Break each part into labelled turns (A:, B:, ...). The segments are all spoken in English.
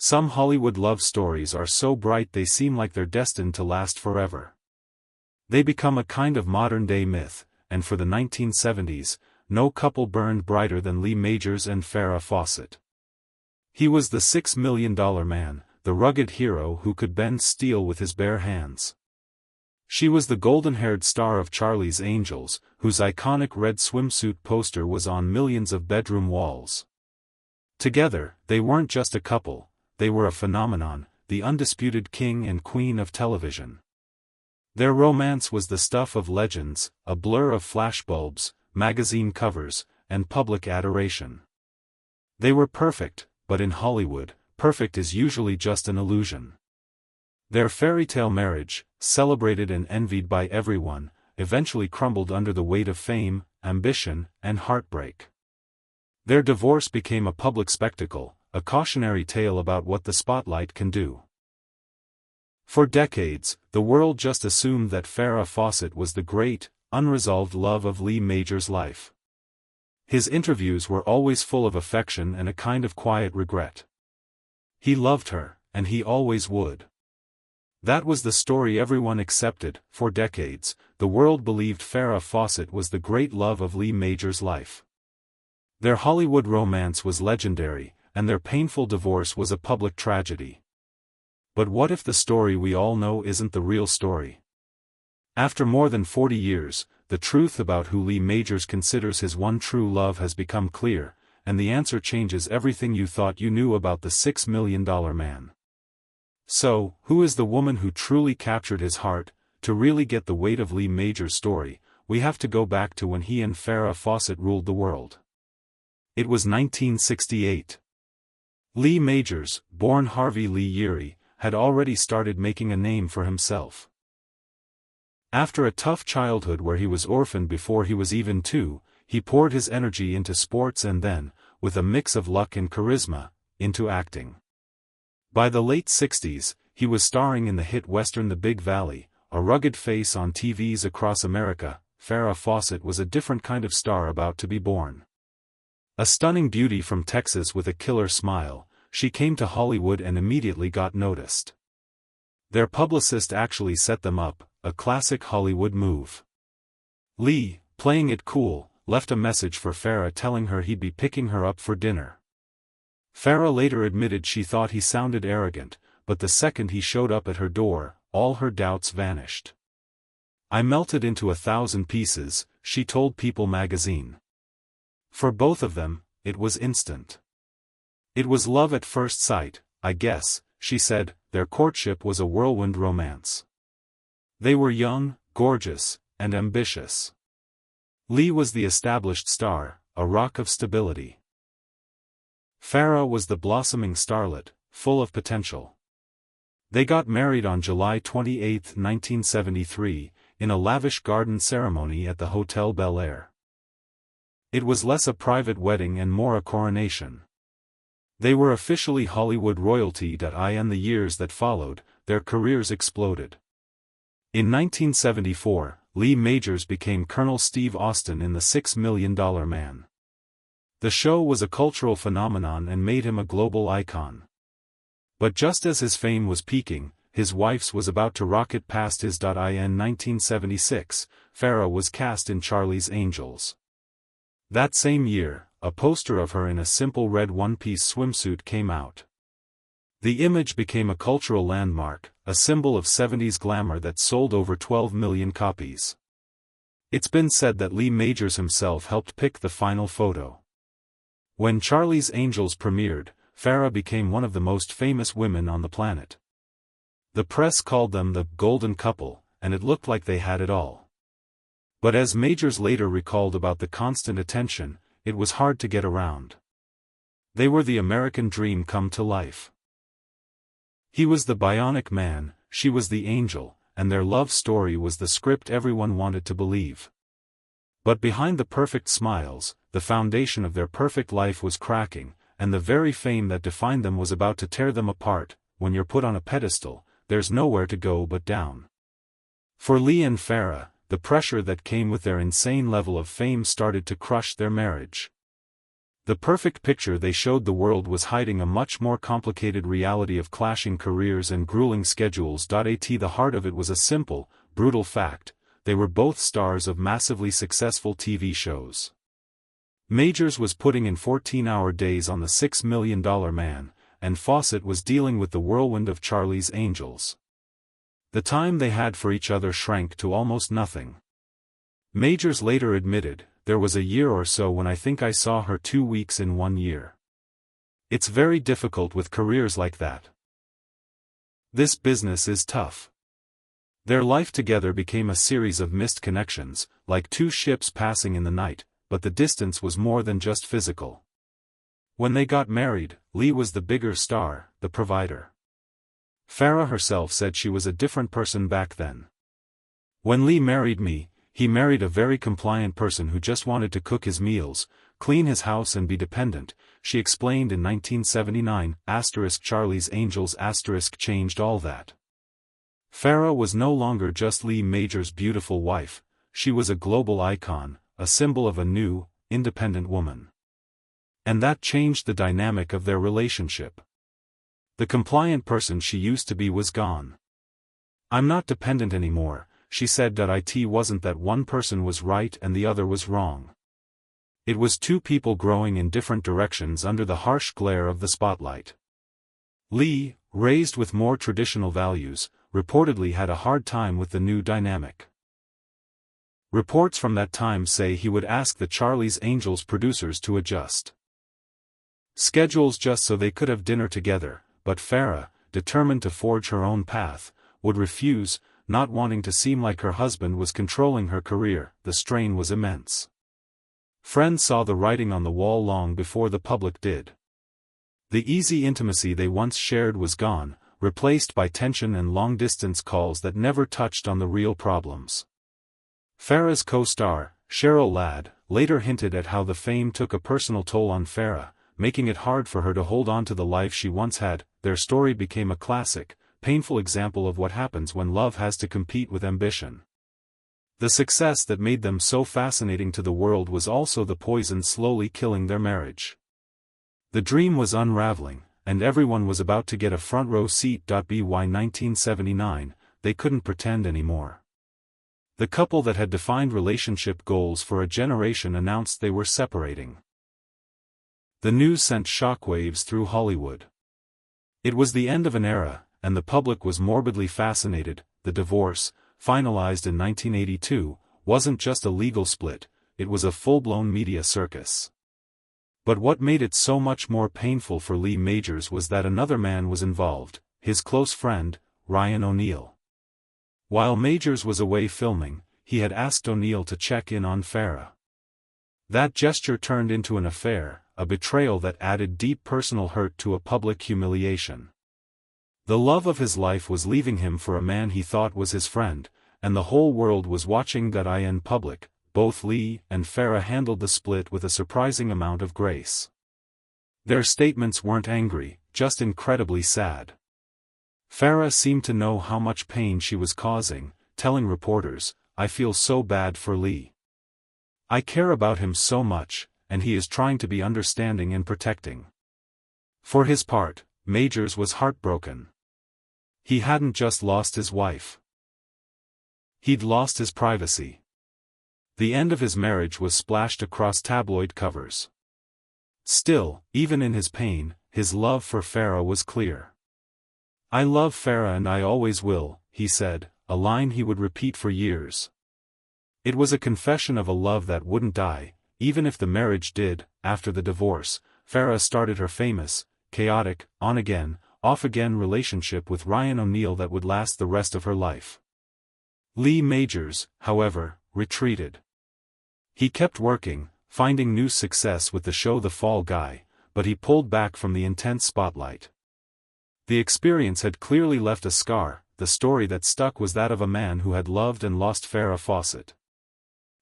A: Some Hollywood love stories are so bright they seem like they're destined to last forever. They become a kind of modern-day myth, and for the 1970s, no couple burned brighter than Lee Majors and Farrah Fawcett. He was the $6 million man, the rugged hero who could bend steel with his bare hands. She was the golden-haired star of Charlie's Angels, whose iconic red swimsuit poster was on millions of bedroom walls. Together, they weren't just a couple, they were a phenomenon, the undisputed king and queen of television. Their romance was the stuff of legends, a blur of flashbulbs, magazine covers, and public adoration. They were perfect, but in Hollywood, perfect is usually just an illusion. Their fairy tale marriage, celebrated and envied by everyone, eventually crumbled under the weight of fame, ambition, and heartbreak. Their divorce became a public spectacle, a cautionary tale about what the spotlight can do. For decades, the world just assumed that Farrah Fawcett was the great, unresolved love of Lee Majors' life. His interviews were always full of affection and a kind of quiet regret. He loved her, and he always would. That was the story everyone accepted. For decades, the world believed Farrah Fawcett was the great love of Lee Majors' life. Their Hollywood romance was legendary, and their painful divorce was a public tragedy. But what if the story we all know isn't the real story? After more than 40 years, the truth about who Lee Majors considers his one true love has become clear, and the answer changes everything you thought you knew about the $6 million man. So, who is the woman who truly captured his heart? To really get the weight of Lee Majors' story, we have to go back to when he and Farrah Fawcett ruled the world. It was 1968. Lee Majors, born Harvey Lee Yeary, had already started making a name for himself. After a tough childhood where he was orphaned before he was even 2, he poured his energy into sports and then, with a mix of luck and charisma, into acting. By the late 60s, he was starring in the hit western The Big Valley, a rugged face on TVs across America. Farrah Fawcett was a different kind of star about to be born. A stunning beauty from Texas with a killer smile, she came to Hollywood and immediately got noticed. Their publicist actually set them up, a classic Hollywood move. Lee, playing it cool, left a message for Farrah telling her he'd be picking her up for dinner. Farrah later admitted she thought he sounded arrogant, but the second he showed up at her door, all her doubts vanished. "I melted into 1,000 pieces," she told People magazine. For both of them, it was instant. "It was love at first sight, I guess," she said. Their courtship was a whirlwind romance. They were young, gorgeous, and ambitious. Lee was the established star, a rock of stability. Farrah was the blossoming starlet, full of potential. They got married on July 28, 1973, in a lavish garden ceremony at the Hotel Bel Air. It was less a private wedding and more a coronation. They were officially Hollywood royalty. In the years that followed, their careers exploded. In 1974, Lee Majors became Colonel Steve Austin in The $6 Million Man. The show was a cultural phenomenon and made him a global icon. But just as his fame was peaking, his wife's was about to rocket past his. In 1976, Farrah was cast in Charlie's Angels. That same year, a poster of her in a simple red one-piece swimsuit came out. The image became a cultural landmark, a symbol of 70s glamour that sold over 12 million copies. It's been said that Lee Majors himself helped pick the final photo. When Charlie's Angels premiered, Farrah became one of the most famous women on the planet. The press called them the golden couple, and it looked like they had it all. But as Majors later recalled about the constant attention, it was hard to get around. They were the American dream come to life. He was the bionic man, she was the angel, and their love story was the script everyone wanted to believe. But behind the perfect smiles, the foundation of their perfect life was cracking, and the very fame that defined them was about to tear them apart. When you're put on a pedestal, there's nowhere to go but down. For Lee and Farrah, the pressure that came with their insane level of fame started to crush their marriage. The perfect picture they showed the world was hiding a much more complicated reality of clashing careers and grueling schedules. At the heart of it was a simple, brutal fact: they were both stars of massively successful TV shows. Majors was putting in 14-hour days on the $6 Million Man, and Fawcett was dealing with the whirlwind of Charlie's Angels. The time they had for each other shrank to almost nothing. Majors later admitted, "There was a year or so when I think I saw her 2 weeks in 1 year. It's very difficult with careers like that. This business is tough." Their life together became a series of missed connections, like two ships passing in the night, but the distance was more than just physical. When they got married, Lee was the bigger star, the provider. Farrah herself said she was a different person back then. "When Lee married me, he married a very compliant person who just wanted to cook his meals, clean his house and be dependent," she explained in 1979. Charlie's Angels changed all that. Farrah was no longer just Lee Majors' beautiful wife, she was a global icon, a symbol of a new, independent woman. And that changed the dynamic of their relationship. The compliant person she used to be was gone. "I'm not dependent anymore," she said. It wasn't that one person was right and the other was wrong. It was two people growing in different directions under the harsh glare of the spotlight. Lee, raised with more traditional values, reportedly had a hard time with the new dynamic. Reports from that time say he would ask the Charlie's Angels producers to adjust schedules just so they could have dinner together, but Farrah, determined to forge her own path, would refuse, not wanting to seem like her husband was controlling her career. The strain was immense. Friends saw the writing on the wall long before the public did. The easy intimacy they once shared was gone, replaced by tension and long-distance calls that never touched on the real problems. Farrah's co-star, Cheryl Ladd, later hinted at how the fame took a personal toll on Farrah, making it hard for her to hold on to the life she once had. Their story became a classic, painful example of what happens when love has to compete with ambition. The success that made them so fascinating to the world was also the poison slowly killing their marriage. The dream was unraveling, and everyone was about to get a front-row seat. By 1979, they couldn't pretend anymore. The couple that had defined relationship goals for a generation announced they were separating. The news sent shockwaves through Hollywood. It was the end of an era, and the public was morbidly fascinated. The divorce, finalized in 1982, wasn't just a legal split, it was a full-blown media circus. But what made it so much more painful for Lee Majors was that another man was involved, his close friend, Ryan O'Neal. While Majors was away filming, he had asked O'Neal to check in on Farrah. That gesture turned into an affair, a betrayal that added deep personal hurt to a public humiliation. The love of his life was leaving him for a man he thought was his friend, and the whole world was watching. In public, both Lee and Farrah handled the split with a surprising amount of grace. Their statements weren't angry, just incredibly sad. Farrah seemed to know how much pain she was causing, telling reporters, "I feel so bad for Lee. I care about him so much, and he is trying to be understanding and protecting." For his part, Majors was heartbroken. He hadn't just lost his wife. He'd lost his privacy. The end of his marriage was splashed across tabloid covers. Still, even in his pain, his love for Farrah was clear. "I love Farrah and I always will," he said, a line he would repeat for years. It was a confession of a love that wouldn't die, even if the marriage did. After the divorce, Farrah started her famous, chaotic, on-again, off-again relationship with Ryan O'Neal that would last the rest of her life. Lee Majors, however, retreated. He kept working, finding new success with the show The Fall Guy, but he pulled back from the intense spotlight. The experience had clearly left a scar. The story that stuck was that of a man who had loved and lost Farrah Fawcett.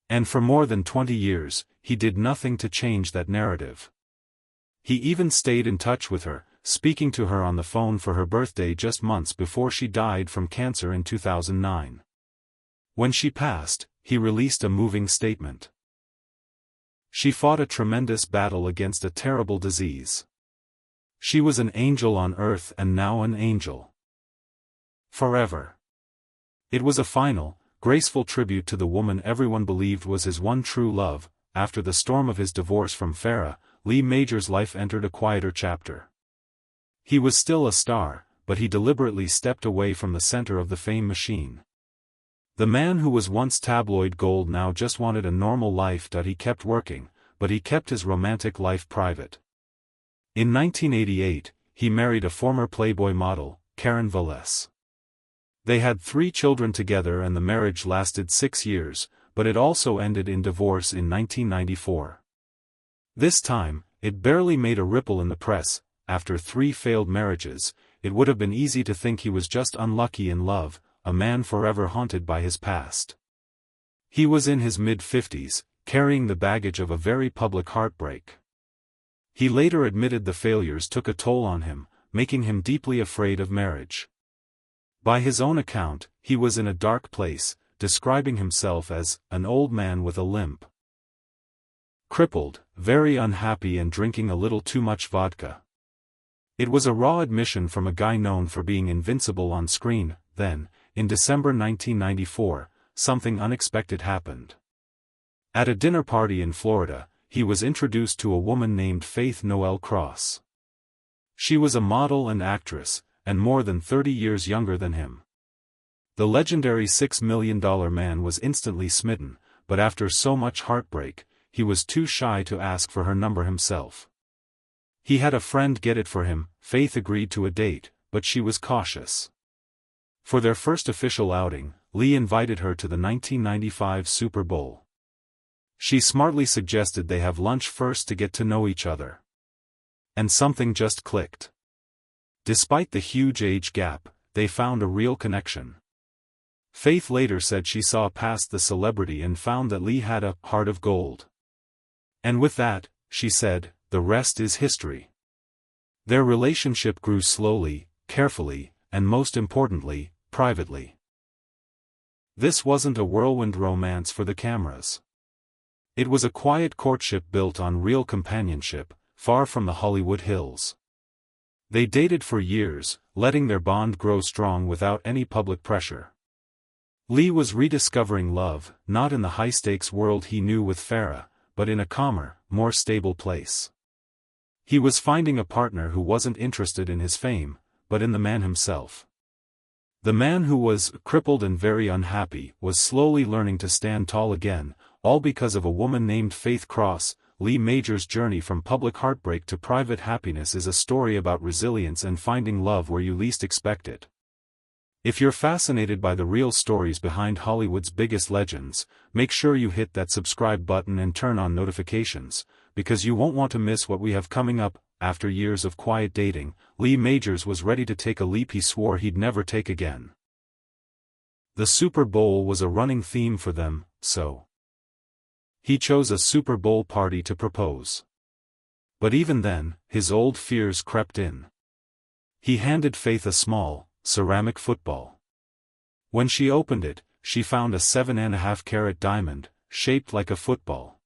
A: And for more than 20 years, he did nothing to change that narrative. He even stayed in touch with her, speaking to her on the phone for her birthday just months before she died from cancer in 2009. When she passed, he released a moving statement. She fought a tremendous battle against a terrible disease. She was an angel on earth and now an angel forever. It was a final, graceful tribute to the woman everyone believed was his one true love. After the storm of his divorce from Farrah, Lee Majors' life entered a quieter chapter. He was still a star, but he deliberately stepped away from the center of the fame machine. The man who was once tabloid gold now just wanted a normal life. He kept working, but he kept his romantic life private. In 1988, he married a former Playboy model, Karen Velez. They had 3 children together and the marriage lasted 6 years, but it also ended in divorce in 1994. This time, it barely made a ripple in the press. After 3 failed marriages, it would have been easy to think he was just unlucky in love, a man forever haunted by his past. He was in his mid-50s, carrying the baggage of a very public heartbreak. He later admitted the failures took a toll on him, making him deeply afraid of marriage. By his own account, he was in a dark place, describing himself as an old man with a limp. Crippled, very unhappy and drinking a little too much vodka. It was a raw admission from a guy known for being invincible on screen. Then, in December 1994, something unexpected happened. At a dinner party in Florida, he was introduced to a woman named Faith Noel Cross. She was a model and actress, and more than 30 years younger than him. The legendary $6 million man was instantly smitten, but after so much heartbreak, he was too shy to ask for her number himself. He had a friend get it for him. Faith agreed to a date, but she was cautious. For their first official outing, Lee invited her to the 1995 Super Bowl. She smartly suggested they have lunch first to get to know each other. And something just clicked. Despite the huge age gap, they found a real connection. Faith later said she saw past the celebrity and found that Lee had a heart of gold. And with that, she said, the rest is history. Their relationship grew slowly, carefully, and most importantly, privately. This wasn't a whirlwind romance for the cameras. It was a quiet courtship built on real companionship, far from the Hollywood hills. They dated for years, letting their bond grow strong without any public pressure. Lee was rediscovering love, not in the high-stakes world he knew with Farrah, but in a calmer, more stable place. He was finding a partner who wasn't interested in his fame, but in the man himself. The man who was crippled and very unhappy was slowly learning to stand tall again, all because of a woman named Faith Cross. Lee Majors' journey from public heartbreak to private happiness is a story about resilience and finding love where you least expect it. If you're fascinated by the real stories behind Hollywood's biggest legends, make sure you hit that subscribe button and turn on notifications, because you won't want to miss what we have coming up. After years of quiet dating, Lee Majors was ready to take a leap he swore he'd never take again. The Super Bowl was a running theme for them, so he chose a Super Bowl party to propose. But even then, his old fears crept in. He handed Faith a small, ceramic football. When she opened it, she found a 7.5-carat diamond, shaped like a football.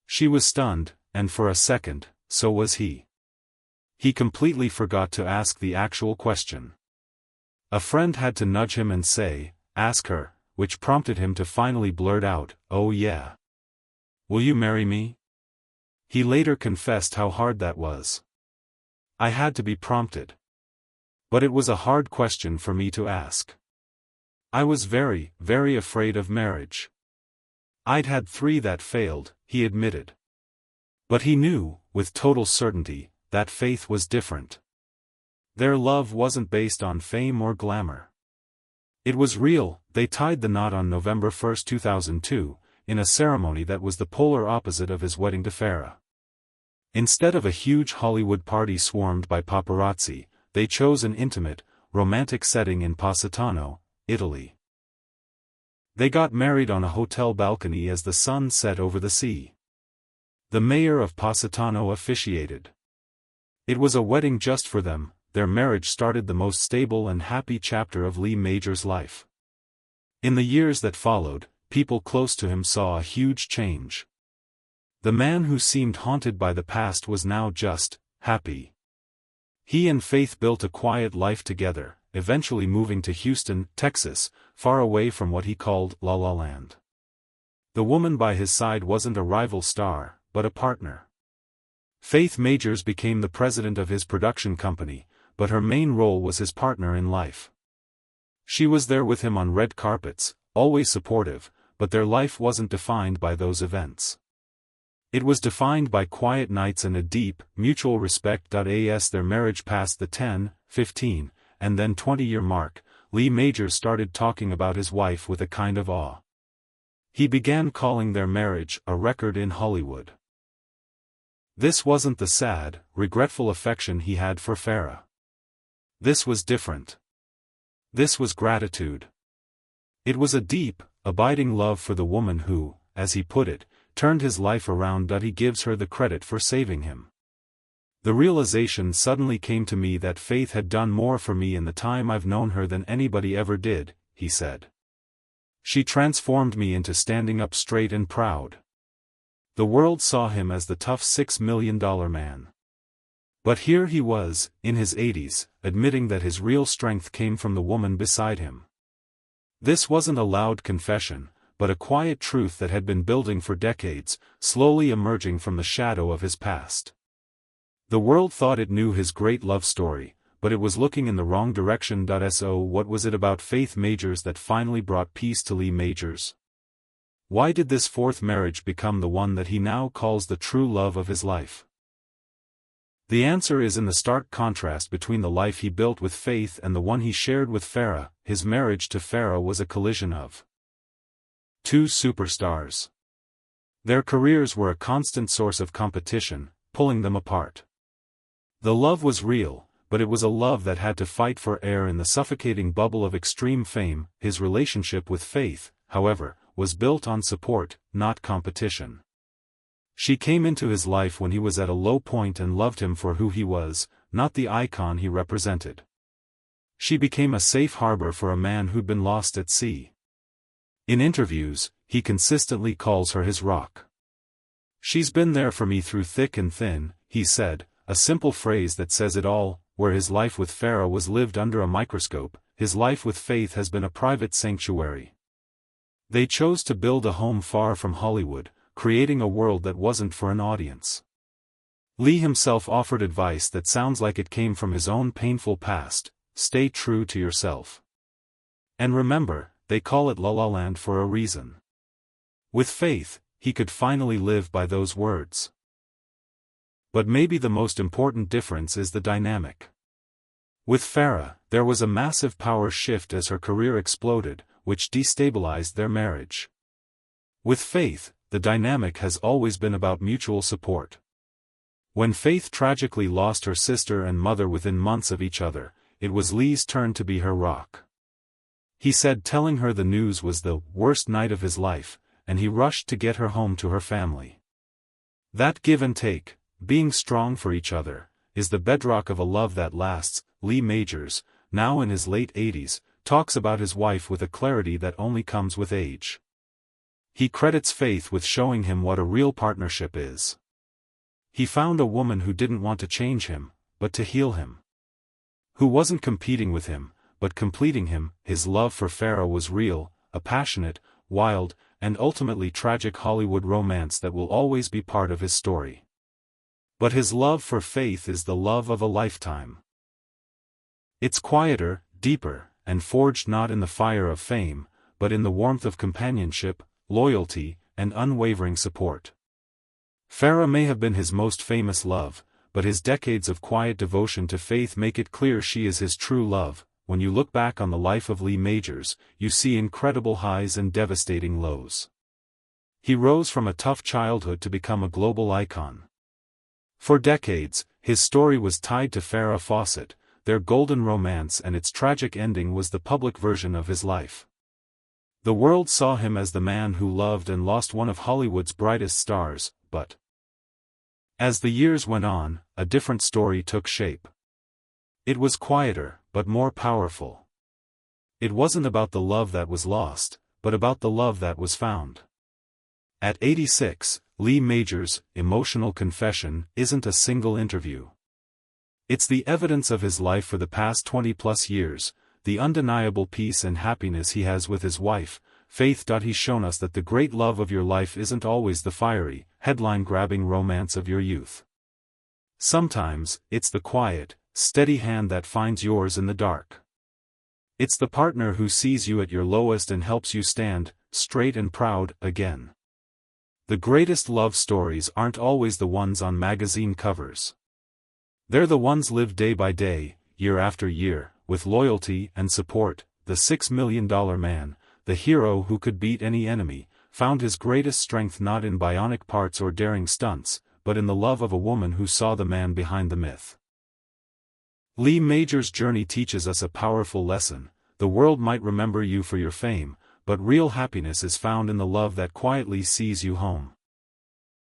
A: She was stunned, and for a second, so was he. He completely forgot to ask the actual question. A friend had to nudge him and say, "Ask her," which prompted him to finally blurt out, "Oh yeah. Will you marry me?" He later confessed how hard that was. "I had to be prompted. But it was a hard question for me to ask. I was very, very afraid of marriage. I'd had 3 that failed," he admitted. But he knew, with total certainty, that Faith was different. Their love wasn't based on fame or glamour. It was real. They tied the knot on November 1, 2002, in a ceremony that was the polar opposite of his wedding to Farrah. Instead of a huge Hollywood party swarmed by paparazzi, they chose an intimate, romantic setting in Positano, Italy. They got married on a hotel balcony as the sun set over the sea. The mayor of Positano officiated. It was a wedding just for them. Their marriage started the most stable and happy chapter of Lee Majors' life. In the years that followed, people close to him saw a huge change. The man who seemed haunted by the past was now just happy. He and Faith built a quiet life together, eventually moving to Houston, Texas, far away from what he called La La Land. The woman by his side wasn't a rival star, but a partner. Faith Majors became the president of his production company, but her main role was his partner in life. She was there with him on red carpets, always supportive, but their life wasn't defined by those events. It was defined by quiet nights and a deep, mutual respect. As their marriage passed the 10, 15, and then 20-year mark, Lee Majors started talking about his wife with a kind of awe. He began calling their marriage a record in Hollywood. This wasn't the sad, regretful affection he had for Farrah. This was different. This was gratitude. It was a deep, abiding love for the woman who, as he put it, turned his life around. He gives her the credit for saving him. The realization suddenly came to me that Faith had done more for me in the time I've known her than anybody ever did, he said. She transformed me into standing up straight and proud. The world saw him as the tough $6 million man. But here he was, in his 80s, admitting that his real strength came from the woman beside him. This wasn't a loud confession, but a quiet truth that had been building for decades, slowly emerging from the shadow of his past. The world thought it knew his great love story, but it was looking in the wrong direction. So what was it about Faith Majors that finally brought peace to Lee Majors? Why did this fourth marriage become the one that he now calls the true love of his life? The answer is in the stark contrast between the life he built with Faith and the one he shared with Farrah. His marriage to Farrah was a collision of two superstars. Their careers were a constant source of competition, pulling them apart. The love was real, but it was a love that had to fight for air in the suffocating bubble of extreme fame. His relationship with Faith, however, was built on support, not competition. She came into his life when he was at a low point and loved him for who he was, not the icon he represented. She became a safe harbor for a man who'd been lost at sea. In interviews, he consistently calls her his rock. She's been there for me through thick and thin, he said, a simple phrase that says it all. Where his life with Farrah was lived under a microscope, his life with Faith has been a private sanctuary. They chose to build a home far from Hollywood, creating a world that wasn't for an audience. Lee himself offered advice that sounds like it came from his own painful past: stay true to yourself. And remember, they call it La La Land for a reason. With Faith, he could finally live by those words. But maybe the most important difference is the dynamic. With Farrah, there was a massive power shift as her career exploded, which destabilized their marriage. With Faith, the dynamic has always been about mutual support. When Faith tragically lost her sister and mother within months of each other, it was Lee's turn to be her rock. He said telling her the news was the worst night of his life, and he rushed to get her home to her family. That give and take, being strong for each other, is the bedrock of a love that lasts. Lee Majors, now in his late 80s, talks about his wife with a clarity that only comes with age. He credits Faith with showing him what a real partnership is. He found a woman who didn't want to change him, but to heal him. Who wasn't competing with him, but completing him. His love for Farrah was real, a passionate, wild, and ultimately tragic Hollywood romance that will always be part of his story. But his love for Faith is the love of a lifetime. It's quieter, deeper, and forged not in the fire of fame, but in the warmth of companionship, loyalty, and unwavering support. Farrah may have been his most famous love, but his decades of quiet devotion to Faith make it clear she is his true love. When you look back on the life of Lee Majors, you see incredible highs and devastating lows. He rose from a tough childhood to become a global icon. For decades, his story was tied to Farrah Fawcett. Their golden romance and its tragic ending was the public version of his life. The world saw him as the man who loved and lost one of Hollywood's brightest stars, but as the years went on, a different story took shape. It was quieter, but more powerful. It wasn't about the love that was lost, but about the love that was found. At 86, Lee Majors' emotional confession isn't a single interview. It's the evidence of his life for the past 20-plus years, the undeniable peace and happiness he has with his wife, Faith. He's shown us that the great love of your life isn't always the fiery, headline-grabbing romance of your youth. Sometimes, it's the quiet, steady hand that finds yours in the dark. It's the partner who sees you at your lowest and helps you stand, straight and proud, again. The greatest love stories aren't always the ones on magazine covers. They're the ones lived day by day, year after year, with loyalty and support. The $6 Million Man, the hero who could beat any enemy, found his greatest strength not in bionic parts or daring stunts, but in the love of a woman who saw the man behind the myth. Lee Majors' journey teaches us a powerful lesson. The world might remember you for your fame, but real happiness is found in the love that quietly sees you home.